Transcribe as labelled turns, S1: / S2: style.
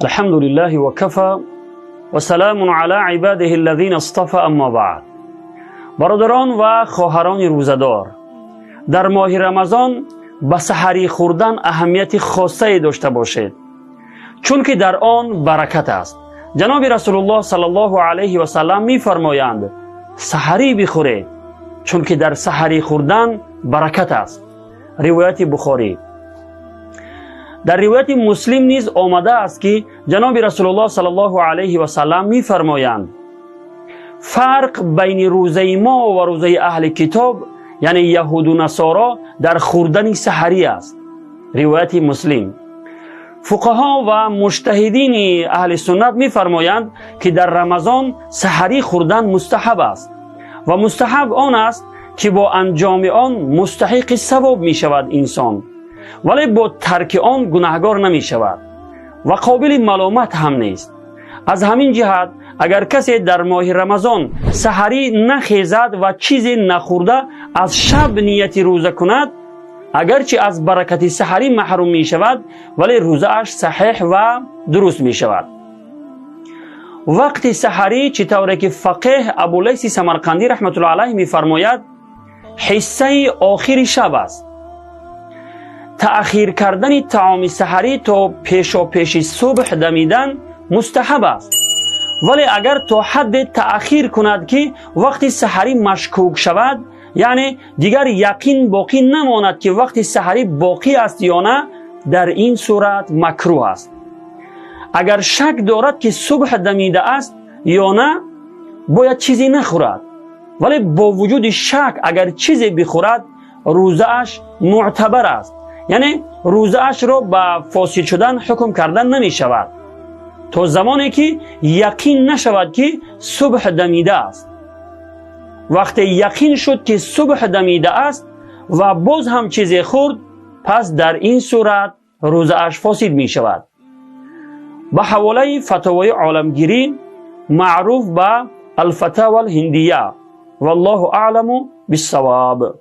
S1: الحمد لله وكفى وسلام على عباده الذين اصطفى اما بعد. برادران و خواهران روزه‌دار، در ماه رمضان به سحری خوردن اهمیت خاصه داشته باشید، چون که در آن برکت است. جناب رسول الله صلی الله علیه و سلم می فرمایند سحری بخورید، چون که در سحری خوردن برکت است. روایت بخاری. در روایت مسلم نیز آمده است که جناب رسول الله صلی الله علیه و سلم می فرمایند فرق بین روزه ما و روزه اهل کتاب یعنی یهود و نصارا در خوردن سحری است. روایت مسلم. فقها و مجتهدین اهل سنت می فرمایند که در رمضان سحری خوردن مستحب است و مستحب آن است که با انجام آن مستحق ثواب می شود انسان، ولی با ترک آن گناهگار نمی شود و قابل ملامت هم نیست. از همین جهت اگر کسی در ماه رمضان سحری نخیزد و چیزی نخورده از شب نیت روزه کند، اگرچه از برکت سحری محروم می شود ولی روزه اش صحیح و درست می شود. وقت سحری چطوره که فقیه ابولیث سمرقندی رحمت الله علیه می فرماید حصه آخر شب است. تأخیر کردن طعام سحری تا پیش صبح دمیدن مستحب است، ولی اگر تا حد تأخیر کند که وقت سحری مشکوک شود، یعنی دیگر یقین باقی نماند که وقت سحری باقی است یا نه، در این صورت مکروه است. اگر شک دارد که صبح دمیده است یا نه، باید چیزی نخورد، ولی با وجود شک اگر چیزی بخورد روزه اش معتبر است، یعنی روزه اش را به فاسد شدن حکم کردن نمی شود تا زمانی که یقین نشود که صبح دمیده است. وقتی یقین شد که صبح دمیده است و باز هم چیزی خورد، پس در این صورت روزه اش فاسد می شود. به حواله فتاوای عالمگیری معروف به الفتاوی الهندیه. والله اعلم بالصواب.